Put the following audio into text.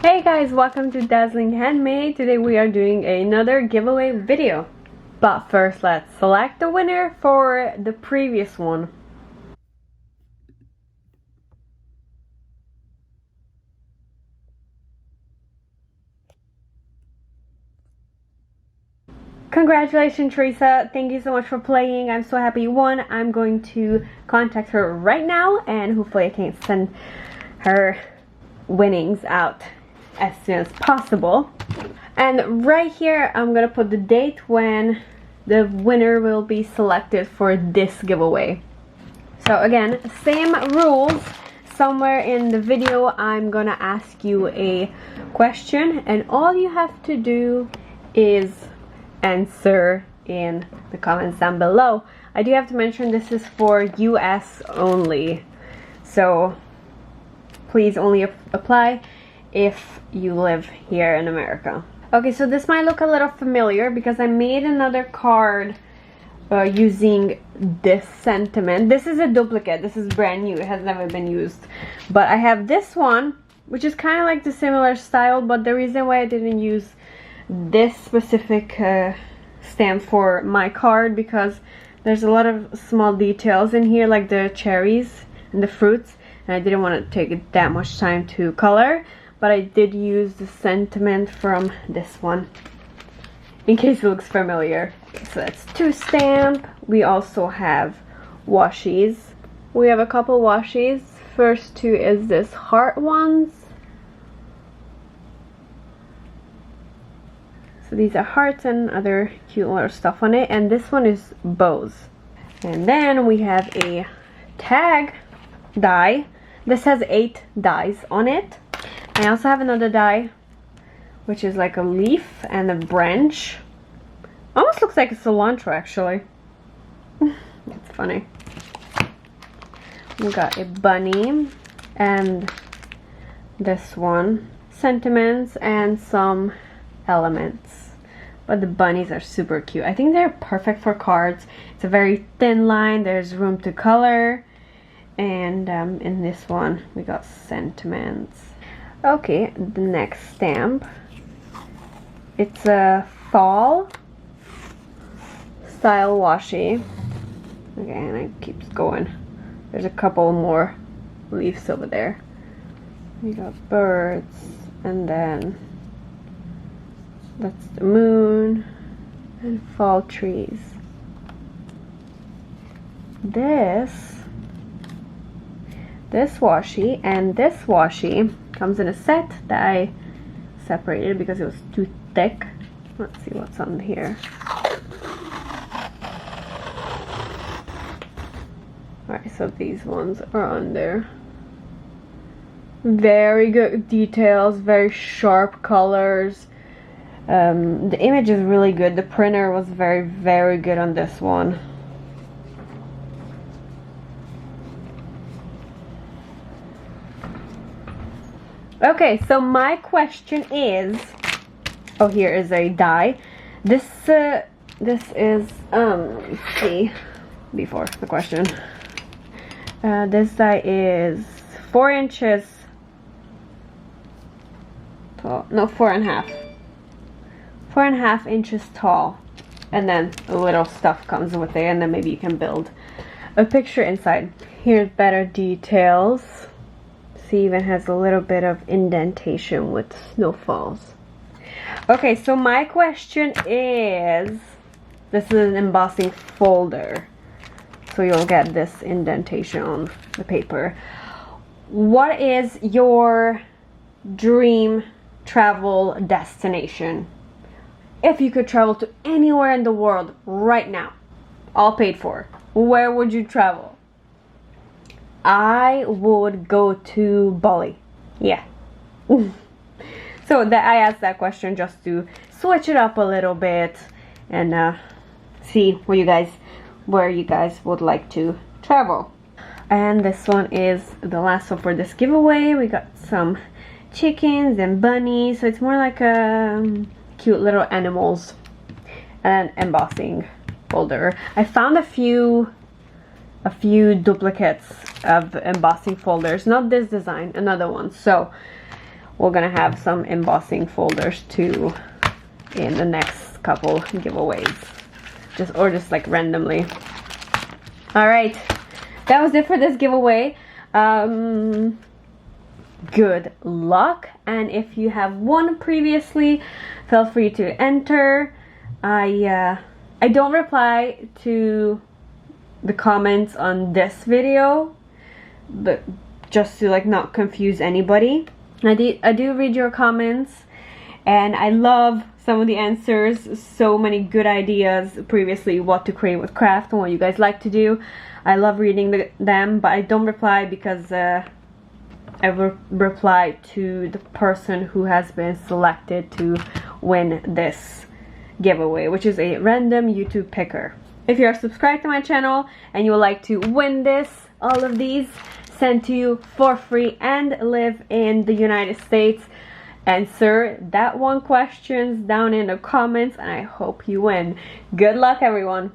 Hey guys, welcome to Dazzling Handmade. Today we are doing another giveaway video. But first let's select the winner for the previous one. Congratulations, Teresa. Thank you so much for playing. I'm so happy you won. I'm going to contact her right now and hopefully I can send her winnings out as soon as possible. And right here I'm gonna put the date when the winner will be selected for this giveaway. So again, same rules. Somewhere in the video I'm gonna ask you a question and all you have to do is answer in the comments down below. I do have to mention this is for US only, so please only apply if you live here in America. Okay, so this might look a little familiar because I made another card using this sentiment. This is a duplicate. This is brand new. It has never been used. But I have this one, which is kind of like the similar style, but the reason why I didn't use this specific stamp for my card because there's a lot of small details in here, like the cherries and the fruits, and I didn't want to take that much time to color. But I did use the sentiment from this one in case it looks familiar. So that's 2 stamp. We also have washies. We have a couple washies. First 2 is this heart ones. So these are hearts and other cute little stuff on it. And this one is bows. And then we have a tag die. This has 8 dies on it. I also have another die, which is like a leaf and a branch. Almost looks like a cilantro, actually. It's funny. We got a bunny and this one. Sentiments and some elements. But the bunnies are super cute. I think they're perfect for cards. It's a very thin line. There's room to color. And in this one, we got sentiments. Okay, the next stamp. It's a fall style washi. Okay, and it keeps going. There's a couple more leaves over there. We got birds, and then that's the moon and fall trees. This washi and this washi comes in a set that I separated because it was too thick. Let's see what's on here. Alright, so these ones are on there. Very good details, very sharp colors. The image is really good. The printer was very, very good on this one. Okay, so my question is, oh, here is a die. This is let's see, before the question. This die is 4 inches tall. No, 4.5. 4.5 inches tall, and then a little stuff comes with it, and then maybe you can build a picture inside. Here's better details. See, even has a little bit of indentation with snowfalls. Okay, so my question is, this is an embossing folder, so you'll get this indentation on the paper. What is your dream travel destination? If you could travel to anywhere in the world right now, all paid for, where would you travel? I would go to Bali. Yeah. So that I asked that question just to switch it up a little bit and see where you guys would like to travel. And this one is the last one for this giveaway. We got some chickens and bunnies, so it's more like a cute little animals and embossing folder. I found a few duplicates of embossing folders, not this design, another one. So we're gonna have some embossing folders too in the next couple giveaways, just like randomly. All right, that was it for this giveaway. Good luck, and if you have won previously, feel free to enter. I don't reply to the comments on this video, but just to like not confuse anybody. I do read your comments, and I love some of the answers. So many good ideas previously, what to create with craft and what you guys like to do. I love reading them, but I don't reply because I will reply to the person who has been selected to win this giveaway, which is a random YouTube picker. If you are subscribed to my channel and you would like to win all of these sent to you for free and live in the United States, answer that one question down in the comments and I hope you win. Good luck, everyone.